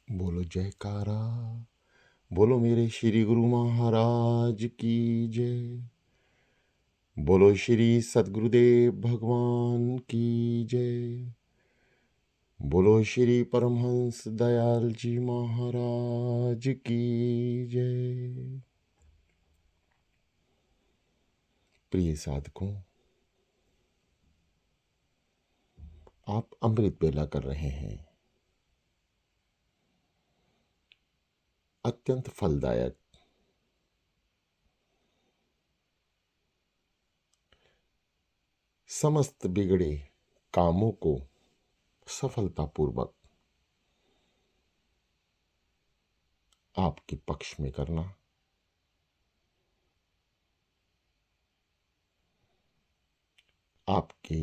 बोलो जयकारा, बोलो मेरे श्री गुरु महाराज की जय। बोलो श्री सद्गुरुदेव भगवान की जय। बोलो श्री परमहंस दयाल जी महाराज की जय। प्रिय साधकों, आप अमृत बेला कर रहे हैं। अत्यंत फलदायक, समस्त बिगड़े कामों को सफलतापूर्वक आपके पक्ष में करना, आपके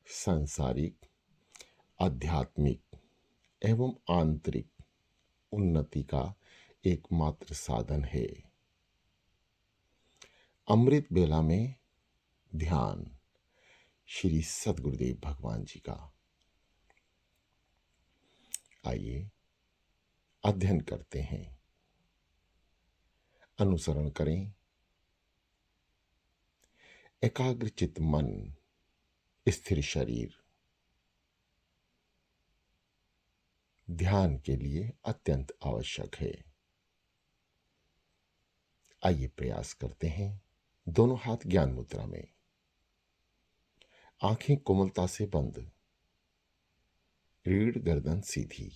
सांसारिक, आध्यात्मिक एवं आंतरिक उन्नति का एकमात्र साधन है। अमृत बेला में ध्यान श्री सद्गुरुदेव भगवान जी का। आइए अध्ययन करते हैं, अनुसरण करें। एकाग्रचित मन, स्थिर शरीर ध्यान के लिए अत्यंत आवश्यक है। आइए प्रयास करते हैं। दोनों हाथ ज्ञान मुद्रा में, आंखें कोमलता से बंद, रीढ़ गर्दन सीधी।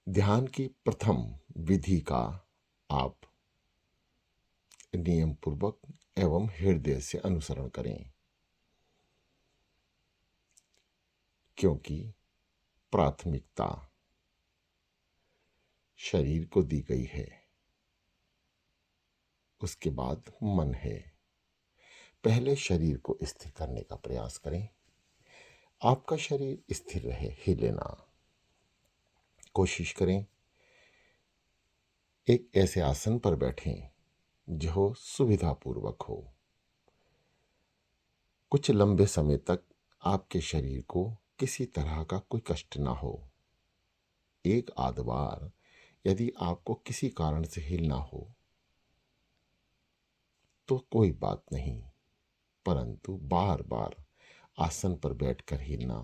ध्यान की प्रथम विधि का आप नियम पूर्वक एवं हृदय से अनुसरण करें, क्योंकि प्राथमिकता शरीर को दी गई है, उसके बाद मन है। पहले शरीर को स्थिर करने का प्रयास करें। आपका शरीर स्थिर रहे, हिले ना। कोशिश करें एक ऐसे आसन पर बैठें जो सुविधापूर्वक हो। कुछ लंबे समय तक आपके शरीर को किसी तरह का कोई कष्ट ना हो। एक आध बार यदि आपको किसी कारण से हिलना हो तो कोई बात नहीं, परंतु बार बार आसन पर बैठकर हिलना,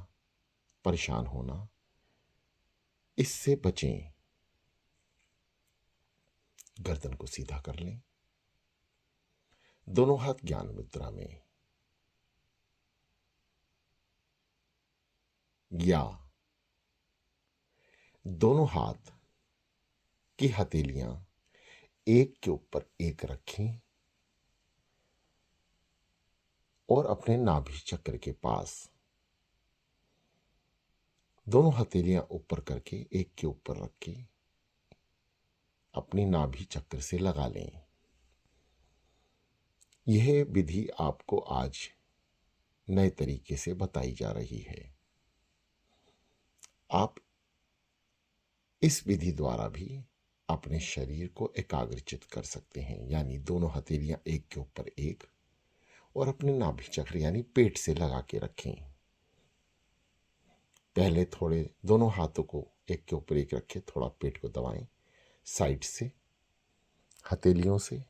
परेशान होना, इससे बचें। गर्दन को सीधा कर लें, दोनों हाथ ज्ञान मुद्रा में, या दोनों हाथ की हथेलियां एक के ऊपर एक रखें और अपने नाभि चक्र के पास दोनों हथेलियां ऊपर करके एक के ऊपर रख के अपनी नाभि चक्र से लगा लें। यह विधि आपको आज नए तरीके से बताई जा रही है। आप इस विधि द्वारा भी अपने शरीर को एकाग्रचित कर सकते हैं, यानी दोनों हथेलियां एक के ऊपर एक और अपने नाभि चक्र यानी पेट से लगा के रखें। पहले थोड़े दोनों हाथों को एक के ऊपर एक रखें, थोड़ा पेट को दबाएं साइड से, हथेलियों से,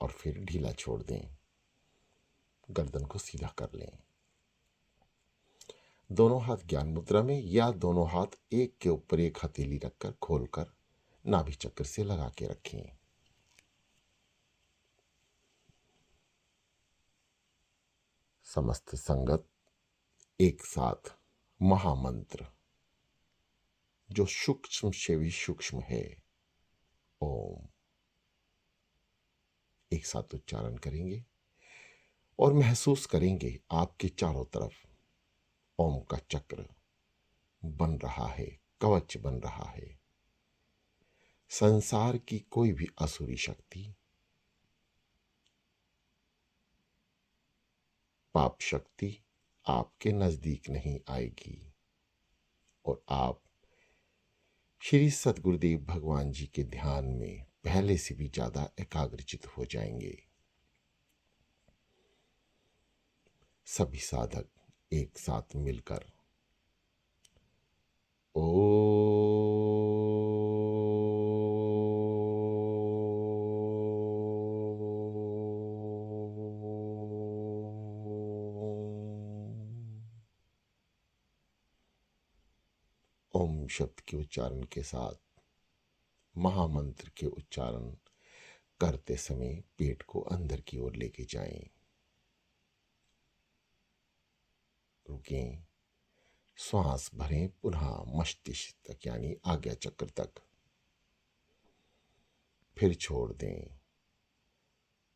और फिर ढीला छोड़ दें। गर्दन को सीधा कर लें। दोनों हाथ ज्ञान मुद्रा में, या दोनों हाथ एक के ऊपर एक हथेली रखकर खोलकर नाभि चक्र से लगा के रखें। समस्त संगत एक साथ महामंत्र जो सूक्ष्म से भी सूक्ष्म है, ओम, एक साथ उच्चारण करेंगे और महसूस करेंगे आपके चारों तरफ ओम का चक्र बन रहा है, कवच बन रहा है। संसार की कोई भी असुरी शक्ति, पाप शक्ति आपके नजदीक नहीं आएगी और आप श्री सद्गुरुदेव भगवान जी के ध्यान में पहले से भी ज्यादा एकाग्रचित हो जाएंगे। सभी साधक एक साथ मिलकर ओ ओम शब्द के उच्चारण के साथ महामंत्र के उच्चारण करते समय पेट को अंदर की ओर लेके जाएं। रुकें, श्वास भरें पुनः मस्तिष्क तक यानी आज्ञा चक्र तक, फिर छोड़ दें।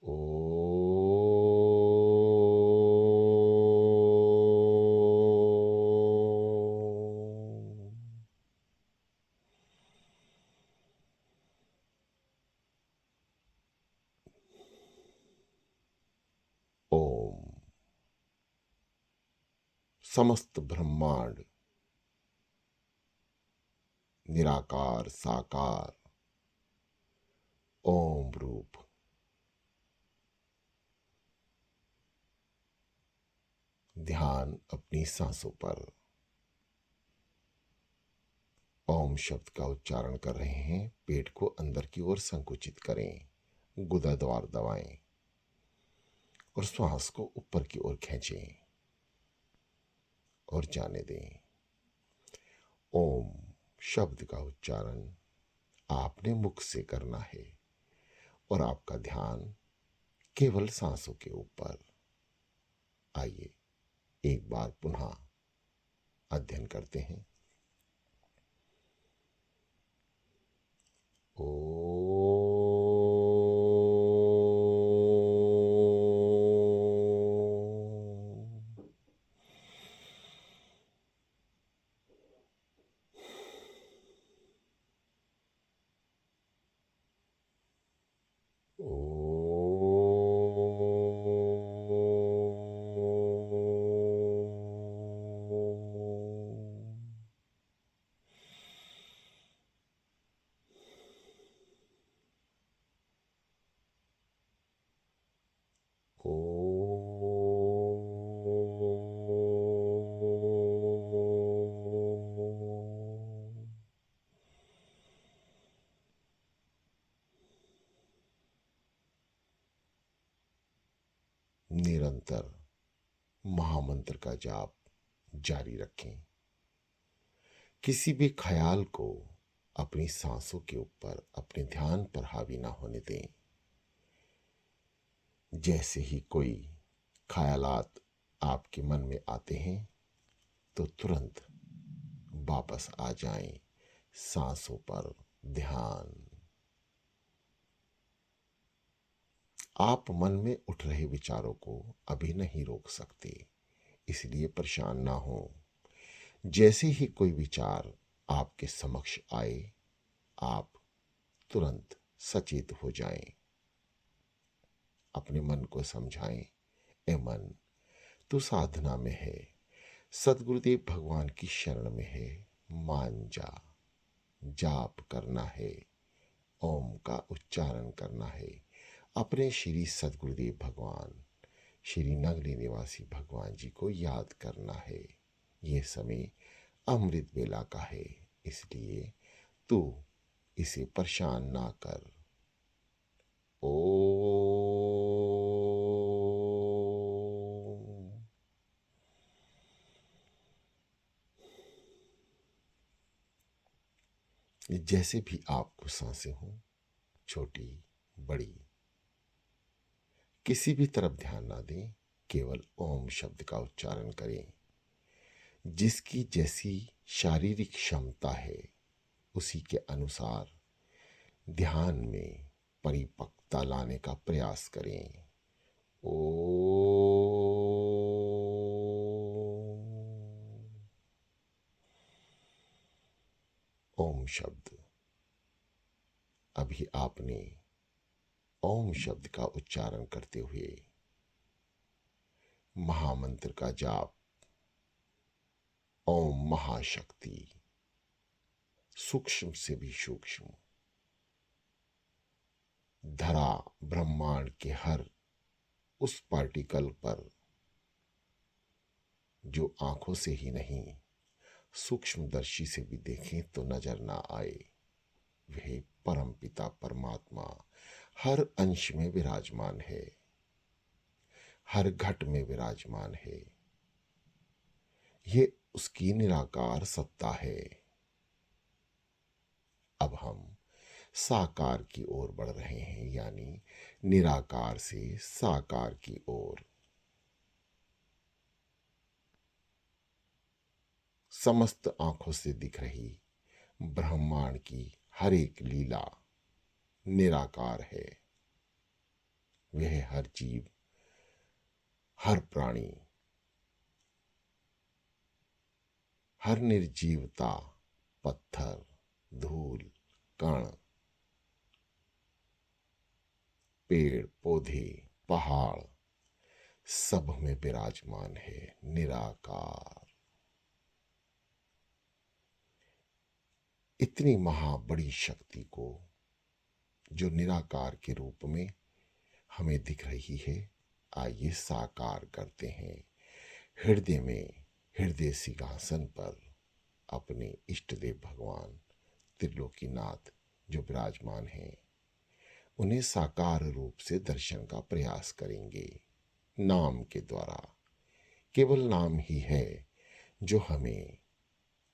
ओ ओम। समस्त ब्रह्मांड निराकार साकार ओम रूप ध्यान अपनी सांसों पर। ओम शब्द का उच्चारण कर रहे हैं, पेट को अंदर की ओर संकुचित करें, गुदा द्वार दबाएं और श्वास को ऊपर की ओर खींचें और जाने दें। ओम शब्द का उच्चारण आपने मुख से करना है और आपका ध्यान केवल सांसों के ऊपर। आइए एक बार पुनः अध्ययन करते हैं। निरंतर महामंत्र का जाप जारी रखें। किसी भी ख्याल को अपनी सांसों के ऊपर, अपने ध्यान पर हावी ना होने दें। जैसे ही कोई ख्यालात आपके मन में आते हैं तो तुरंत वापस आ जाएं सांसों पर ध्यान। आप मन में उठ रहे विचारों को अभी नहीं रोक सकते, इसलिए परेशान ना हो। जैसे ही कोई विचार आपके समक्ष आए, आप तुरंत सचेत हो जाएं। अपने मन को समझाएं, ए मन, तू साधना में है, सदगुरुदेव भगवान की शरण में है, मान जा। जाप करना है, ओम का उच्चारण करना है, अपने श्री सदगुरुदेव भगवान, श्री नगरी निवासी भगवान जी को याद करना है। ये समय अमृत वेला का है, इसलिए तू इसे परेशान ना कर। ओ जैसे भी आपको सांसें हों, छोटी बड़ी, किसी भी तरफ ध्यान ना दें, केवल ओम शब्द का उच्चारण करें। जिसकी जैसी शारीरिक क्षमता है उसी के अनुसार ध्यान में परिपक्वता लाने का प्रयास करें। ओ ओम शब्द। अभी आपने ओम शब्द का उच्चारण करते हुए महामंत्र का जाप, ओम महाशक्ति, सूक्ष्म से भी सूक्ष्म, धरा ब्रह्मांड के हर उस पार्टिकल पर जो आंखों से ही नहीं, सूक्ष्मदर्शी से भी देखें तो नजर ना आए। वह परम पिता परमात्मा हर अंश में विराजमान है, हर घट में विराजमान है। ये उसकी निराकार सत्ता है। अब हम साकार की ओर बढ़ रहे हैं, यानी निराकार से साकार की ओर। समस्त आंखों से दिख रही ब्रह्मांड की हर एक लीला निराकार है। वह हर जीव, हर प्राणी, हर निर्जीवता, पत्थर, धूल, कण, पेड़ पौधे, पहाड़, सब में विराजमान है निराकार। इतनी महाबड़ी शक्ति को जो निराकार के रूप में हमें दिख रही है, आइए साकार करते हैं। हृदय में, हृदय सिंहासन पर अपने इष्ट देव भगवान त्रिलोकीनाथ जो विराजमान हैं, उन्हें साकार रूप से दर्शन का प्रयास करेंगे। नाम के द्वारा, केवल नाम ही है जो हमें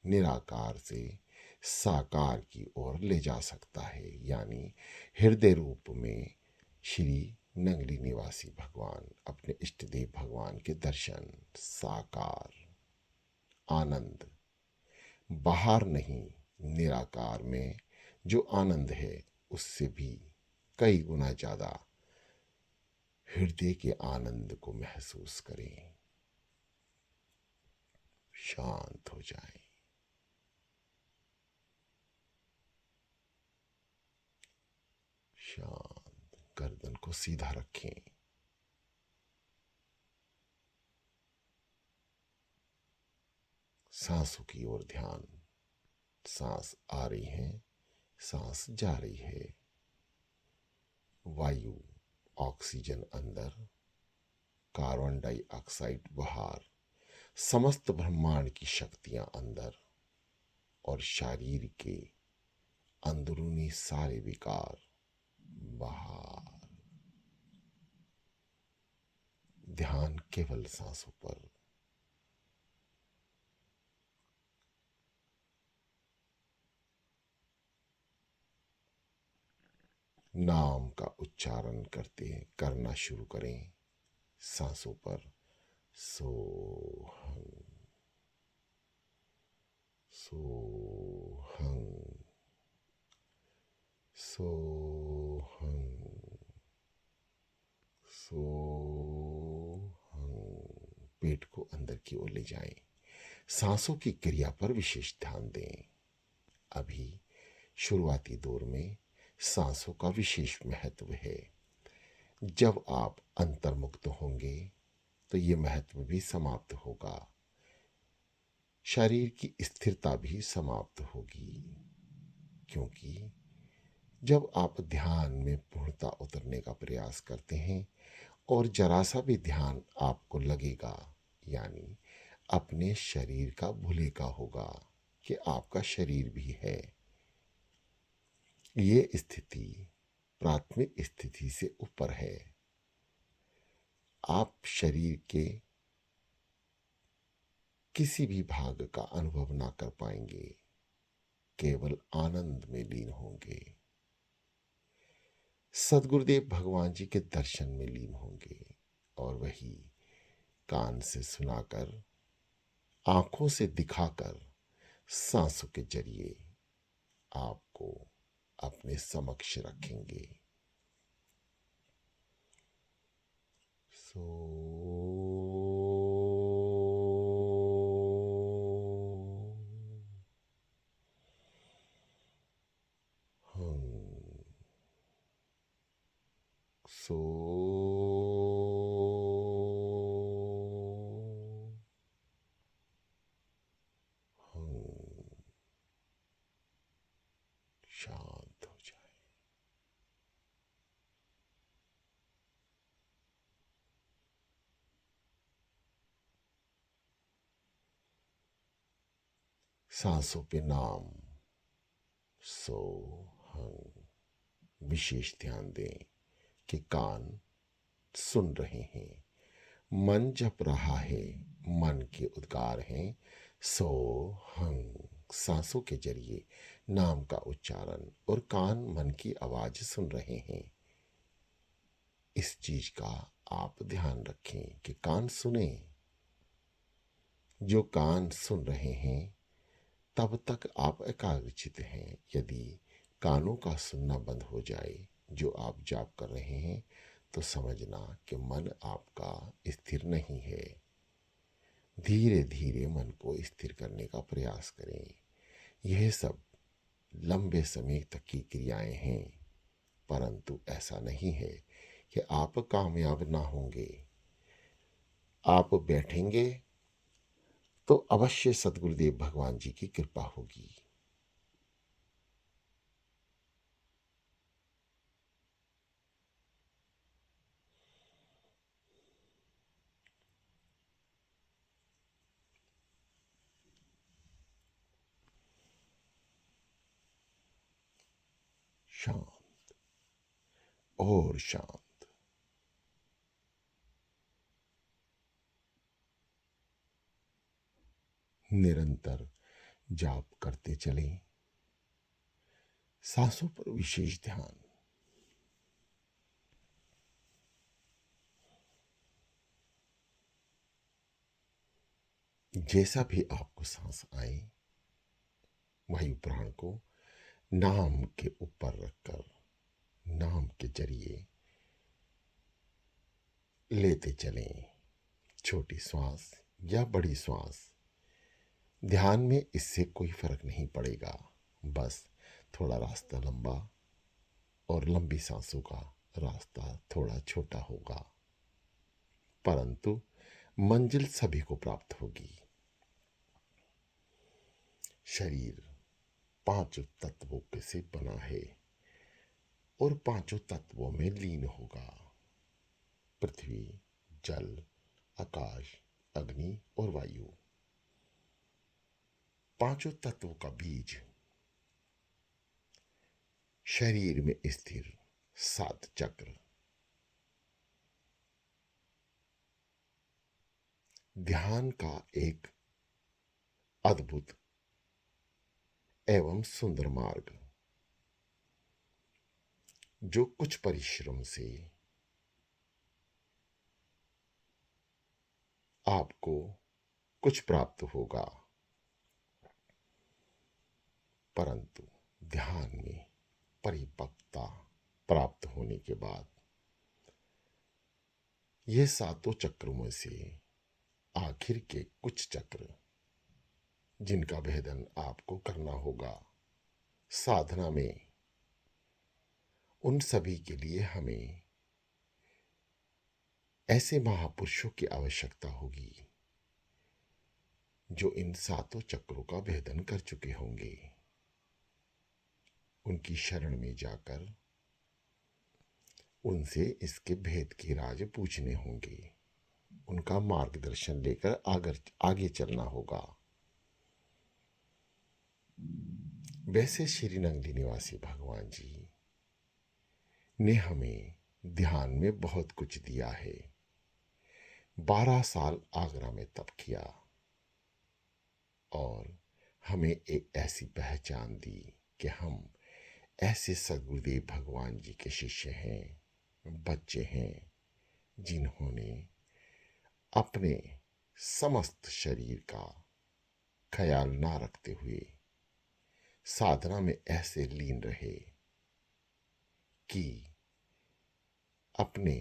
निराकार से साकार की ओर ले जा सकता है, यानी हृदय रूप में श्री नगरी निवासी भगवान, अपने इष्ट देव भगवान के दर्शन। साकार आनंद, बाहर नहीं, निराकार में जो आनंद है उससे भी कई गुना ज्यादा हृदय के आनंद को महसूस करें। शांत हो जाएं। शांत, गर्दन को सीधा रखें। सांसों की ओर ध्यान। सांस आ रही है, सांस जा रही है। वायु, ऑक्सीजन अंदर, कार्बन डाइऑक्साइड बाहर, समस्त ब्रह्मांड की शक्तियां अंदर, और शरीर के अंदरूनी सारे विकार बाहर। ध्यान केवल सांसों पर। नाम का उच्चारण करना शुरू करें सांसों पर। सोहं, सोहं, सोहं, सोहं। पेट को अंदर की ओर ले जाएं। सांसों की क्रिया पर विशेष ध्यान दें। अभी शुरुआती दौर में सांसों का विशेष महत्व है। जब आप अंतर्मुक्त होंगे तो ये महत्व भी समाप्त होगा, शरीर की स्थिरता भी समाप्त होगी। क्योंकि जब आप ध्यान में पूर्णता उतरने का प्रयास करते हैं और जरा सा भी ध्यान आपको लगेगा, यानी अपने शरीर का भूलेगा होगा कि आपका शरीर भी है। ये स्थिति प्राथमिक स्थिति से ऊपर है। आप शरीर के किसी भी भाग का अनुभव ना कर पाएंगे, केवल आनंद में लीन होंगे। सदगुरुदेव भगवान जी के दर्शन में लीन होंगे, और वही कान से सुनाकर, आंखों से दिखाकर, सांसों के जरिए आपको अपने समक्ष रखेंगे। सो शांत हो जाए। सांसों पे नाम सो हंग। विशेष ध्यान दें कि कान सुन रहे हैं, मन जप रहा है, मन के उद्गार हैं सो हंग। सांसों के जरिए नाम का उच्चारण और कान मन की आवाज सुन रहे हैं। इस चीज का आप ध्यान रखें कि कान सुने। जो कान सुन रहे हैं तब तक आप एकाग्रचित हैं। यदि कानों का सुनना बंद हो जाए जो आप जाप कर रहे हैं तो समझना कि मन आपका स्थिर नहीं है। धीरे धीरे मन को स्थिर करने का प्रयास करें। यह सब लंबे समय तक की क्रियाएं हैं, परंतु ऐसा नहीं है कि आप कामयाब ना होंगे। आप बैठेंगे तो अवश्य सदगुरुदेव भगवान जी की कृपा होगी। शांत और शांत। निरंतर जाप करते चलें। सांसों पर विशेष ध्यान। जैसा भी आपको सांस आए वायु प्राण को नाम के ऊपर रखकर नाम के जरिए लेते चलें। छोटी श्वास या बड़ी श्वास, ध्यान में इससे कोई फर्क नहीं पड़ेगा। बस थोड़ा रास्ता लंबा और लंबी सांसों का रास्ता थोड़ा छोटा होगा, परंतु मंजिल सभी को प्राप्त होगी। शरीर पांचों तत्वों के से बना है और पांचों तत्वों में लीन होगा। पृथ्वी, जल, आकाश, अग्नि और वायु, पांचों तत्वों का बीज शरीर में स्थिर 7 चक्र। ध्यान का एक अद्भुत एवं सुंदर मार्ग, जो कुछ परिश्रम से आपको कुछ प्राप्त होगा, परंतु ध्यान में परिपक्वता प्राप्त होने के बाद ये 7 चक्रों में से आखिर के कुछ चक्र जिनका भेदन आपको करना होगा साधना में, उन सभी के लिए हमें ऐसे महापुरुषों की आवश्यकता होगी जो इन 7 चक्रों का भेदन कर चुके होंगे। उनकी शरण में जाकर उनसे इसके भेद के राज पूछने होंगे। उनका मार्गदर्शन लेकर आगे चलना होगा। वैसे श्री नंगली निवासी भगवान जी ने हमें ध्यान में बहुत कुछ दिया है। 12 साल आगरा में तप किया और हमें एक ऐसी पहचान दी कि हम ऐसे सदगुरुदेव भगवान जी के शिष्य हैं, बच्चे हैं, जिन्होंने अपने समस्त शरीर का ख्याल ना रखते हुए साधना में ऐसे लीन रहे कि अपने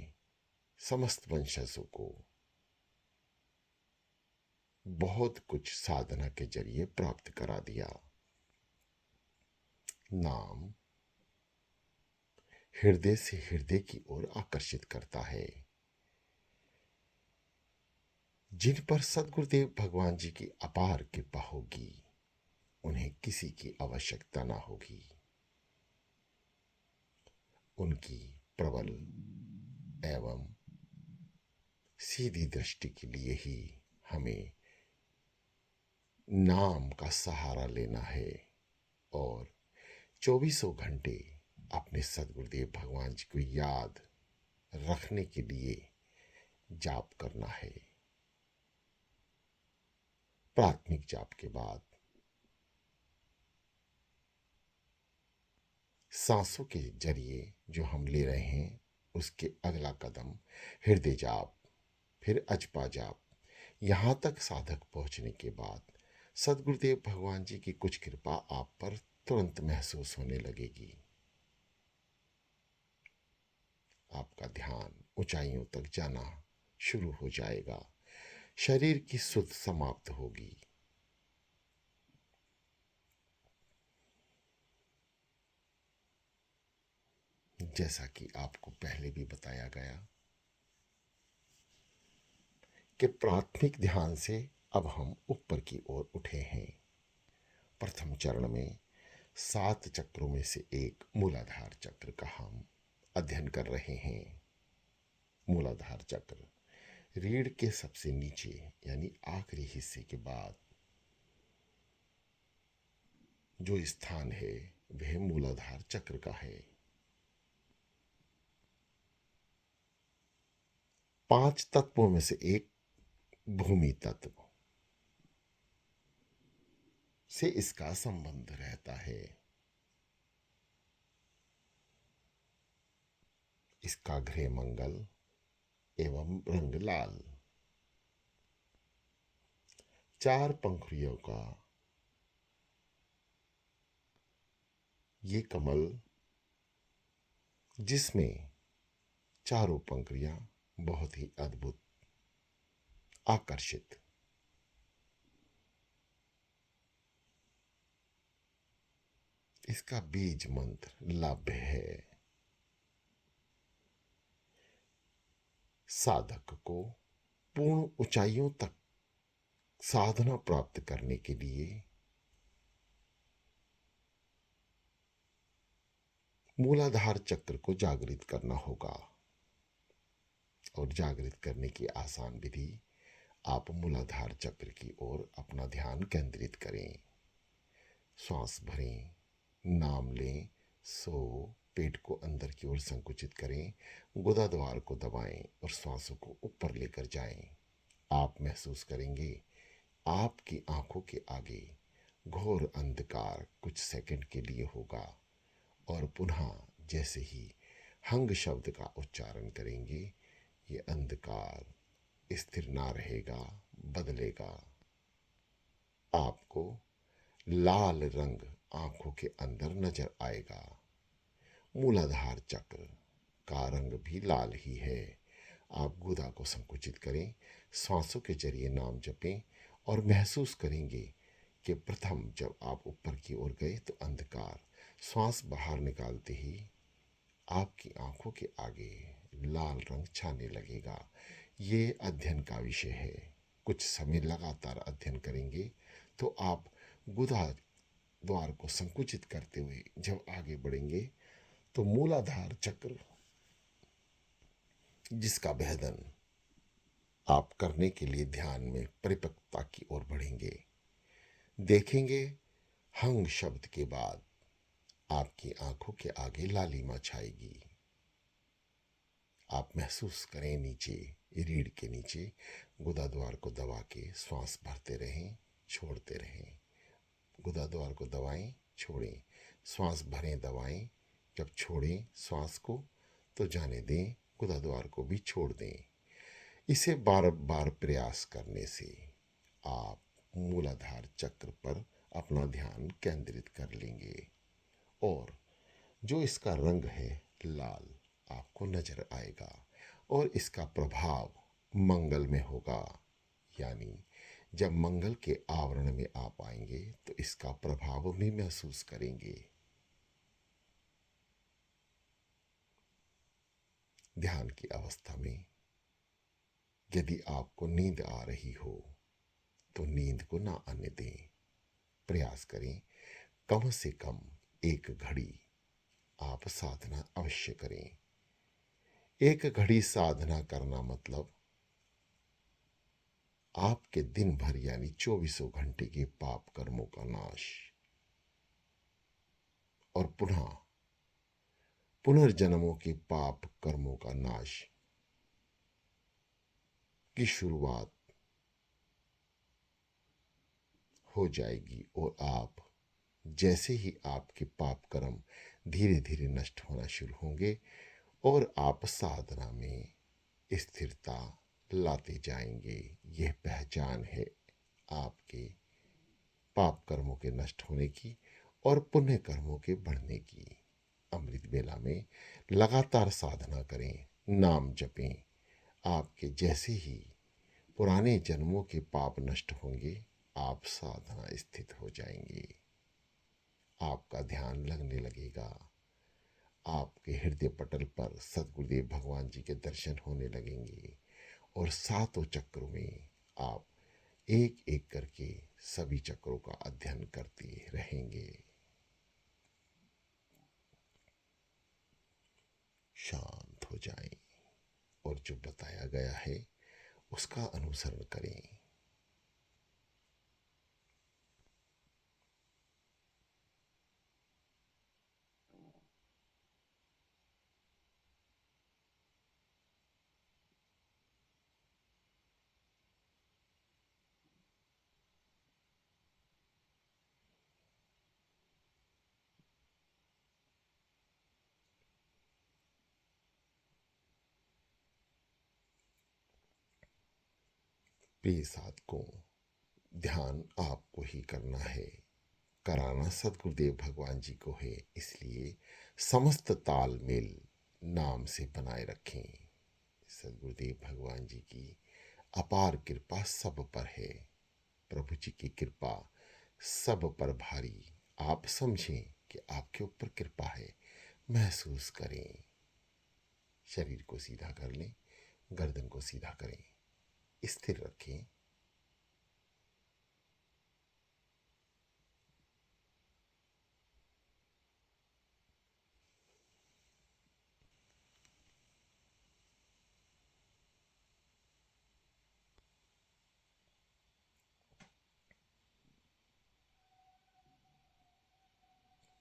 समस्त वंशजों को बहुत कुछ साधना के जरिए प्राप्त करा दिया। नाम हृदय से हृदय की ओर आकर्षित करता है। जिन पर सदगुरुदेव भगवान जी की अपार कृपा होगी उन्हें किसी की आवश्यकता ना होगी। उनकी प्रबल एवं सीधी दृष्टि के लिए ही हमें नाम का सहारा लेना है और चौबीसों घंटे अपने सदगुरुदेव भगवान जी को याद रखने के लिए जाप करना है। प्राथमिक जाप के बाद सांसों के जरिए जो हम ले रहे हैं उसके अगला कदम हृदय जाप, फिर अजपा जाप। यहाँ तक साधक पहुंचने के बाद सदगुरुदेव भगवान जी की कुछ कृपा आप पर तुरंत महसूस होने लगेगी। आपका ध्यान ऊंचाइयों तक जाना शुरू हो जाएगा, शरीर की सुध समाप्त होगी। जैसा कि आपको पहले भी बताया गया कि प्राथमिक ध्यान से अब हम ऊपर की ओर उठे हैं। प्रथम चरण में 7 चक्रों में से एक मूलाधार चक्र का हम अध्ययन कर रहे हैं। मूलाधार चक्र रीढ़ के सबसे नीचे यानी आखिरी हिस्से के बाद जो स्थान है वह मूलाधार चक्र का है। 5 तत्वों में से एक भूमि तत्व से इसका संबंध रहता है। इसका गृह मंगल एवं रंग लाल। 4 पंखुड़ियों का ये कमल, जिसमें चारों पंखुड़ियां बहुत ही अद्भुत, आकर्षित, इसका बीज मंत्र लाभ्य है। साधक को पूर्ण ऊंचाइयों तक साधना प्राप्त करने के लिए मूलाधार चक्र को जागृत करना होगा। और जागृत करने की आसान विधि, आप मूलाधार चक्र की ओर अपना ध्यान केंद्रित करें। श्वास भरें, नाम लें, सो पेट को अंदर की ओर संकुचित करें, गुदा द्वार को दबाएं और श्वासों को ऊपर लेकर जाएं। आप महसूस करेंगे आपकी आंखों के आगे घोर अंधकार कुछ सेकंड के लिए होगा और पुनः जैसे ही हंग शब्द का उच्चारण करेंगे ये अंधकार स्थिर ना रहेगा, बदलेगा। आपको लाल रंग आंखों के अंदर नजर आएगा। मूलाधार चक्र का रंग भी लाल ही है। आप गुदा को संकुचित करें, सांसों के जरिए नाम जपें और महसूस करेंगे कि प्रथम जब आप ऊपर की ओर गए तो अंधकार, श्वास बाहर निकालते ही आपकी आंखों के आगे लाल रंग छाने लगेगा। ये अध्ययन का विषय है। कुछ समय लगातार अध्ययन करेंगे तो आप गुदा द्वार को संकुचित करते हुए जब आगे बढ़ेंगे तो मूलाधार चक्र, जिसका भेदन आप करने के लिए ध्यान में परिपक्वता की ओर बढ़ेंगे। देखेंगे हंग शब्द के बाद आपकी आंखों के आगे लालिमा छाएगी। आप महसूस करें नीचे, रीढ़ के नीचे गुदा द्वार को दबा के श्वास भरते रहें, छोड़ते रहें। गुदा द्वार को दबाएं, छोड़ें, श्वास भरें, दबाएं। जब छोड़ें श्वास को तो जाने दें, गुदा द्वार को भी छोड़ दें। इसे बार बार प्रयास करने से आप मूलाधार चक्र पर अपना ध्यान केंद्रित कर लेंगे और जो इसका रंग है लाल आपको नजर आएगा और इसका प्रभाव मंगल में होगा। यानी जब मंगल के आवरण में आप आएंगे तो इसका प्रभाव भी महसूस करेंगे। ध्यान की अवस्था में यदि आपको नींद आ रही हो तो नींद को ना आने दें। प्रयास करें कम से कम 1 घड़ी आप साधना अवश्य करें। 1 घड़ी साधना करना मतलब आपके दिन भर यानी 24 घंटे के पाप कर्मों का नाश और पुनर्जन्मों के पाप कर्मों का नाश की शुरुआत हो जाएगी। और आप जैसे ही आपके पाप कर्म धीरे धीरे नष्ट होना शुरू होंगे और आप साधना में स्थिरता लाते जाएंगे। यह पहचान है आपके पाप कर्मों के नष्ट होने की और पुण्य कर्मों के बढ़ने की। अमृत वेला में लगातार साधना करें, नाम जपें। आपके जैसे ही पुराने जन्मों के पाप नष्ट होंगे, आप साधना स्थित हो जाएंगे। आपका ध्यान लगने लगेगा। आपके हृदय पटल पर सदगुरुदेव भगवान जी के दर्शन होने लगेंगे और सातों चक्रों में आप एक एक करके सभी चक्रों का अध्ययन करते रहेंगे। शांत हो जाएं और जो बताया गया है उसका अनुसरण करें। प्रिय साधकों, ध्यान आपको ही करना है, कराना सदगुरुदेव भगवान जी को है। इसलिए समस्त तालमेल नाम से बनाए रखें। सदगुरुदेव भगवान जी की अपार कृपा सब पर है। प्रभु जी की कृपा सब पर भारी। आप समझें कि आपके ऊपर कृपा है, महसूस करें। शरीर को सीधा कर लें, गर्दन को सीधा करें, स्थिर रखें।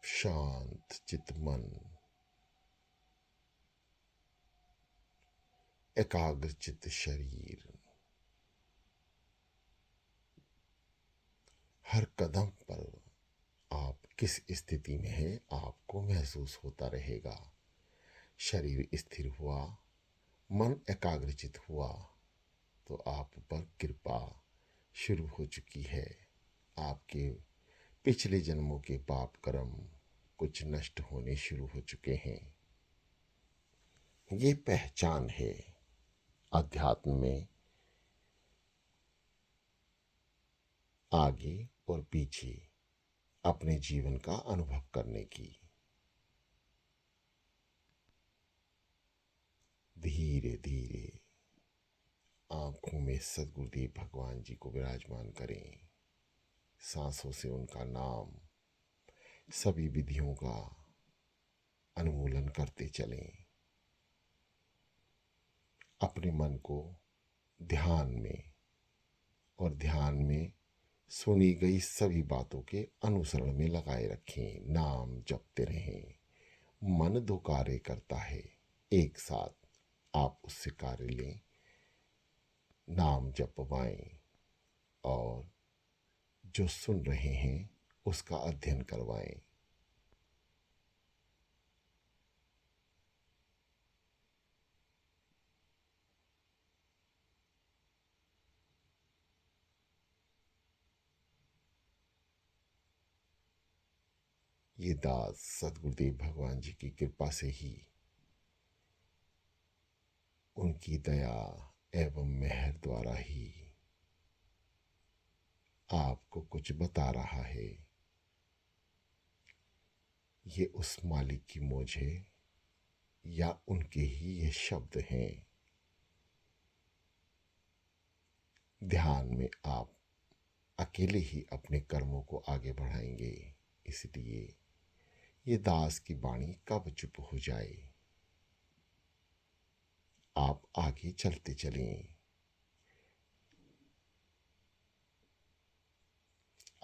शांत चित मन, एकाग्र चित शरीर, हर कदम पर आप किस स्थिति में हैं आपको महसूस होता रहेगा। शरीर स्थिर हुआ, मन एकाग्रचित हुआ तो आप पर कृपा शुरू हो चुकी है। आपके पिछले जन्मों के पाप कर्म कुछ नष्ट होने शुरू हो चुके हैं। ये पहचान है अध्यात्म में आगे और पीछे अपने जीवन का अनुभव करने की। धीरे धीरे आंखों में सदगुरुदेव भगवान जी को विराजमान करें। सांसों से उनका नाम, सभी विधियों का अनुमूलन करते चलें। अपने मन को ध्यान में और ध्यान में सुनी गई सभी बातों के अनुसरण में लगाए रखें। नाम जपते रहें। मन दो कार्य करता है, एक साथ आप उससे कार्य लें। नाम जपवाएं और जो सुन रहे हैं उसका अध्ययन करवाएं। ये दास सदगुरुदेव भगवान जी की कृपा से ही, उनकी दया एवं मेहर द्वारा ही आपको कुछ बता रहा है। ये उस मालिक की मौज है या उनके ही ये शब्द हैं। ध्यान में आप अकेले ही अपने कर्मों को आगे बढ़ाएंगे। इसलिए ये दास की वाणी कब चुप हो जाए। आप आगे चलते चलें।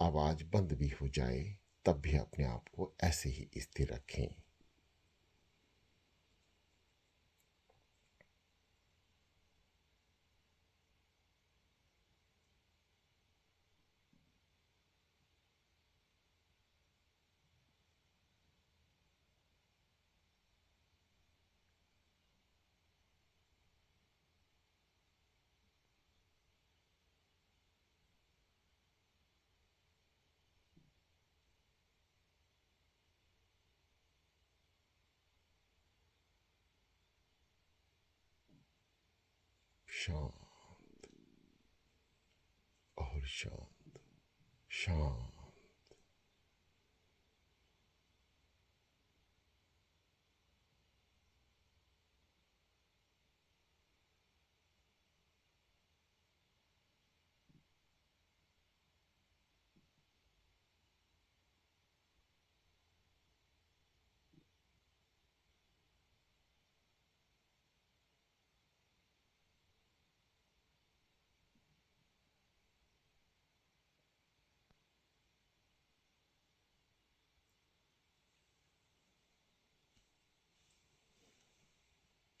आवाज़ बंद भी हो जाए तब भी अपने आप को ऐसे ही स्थिर रखें। शांत और शांत, शांत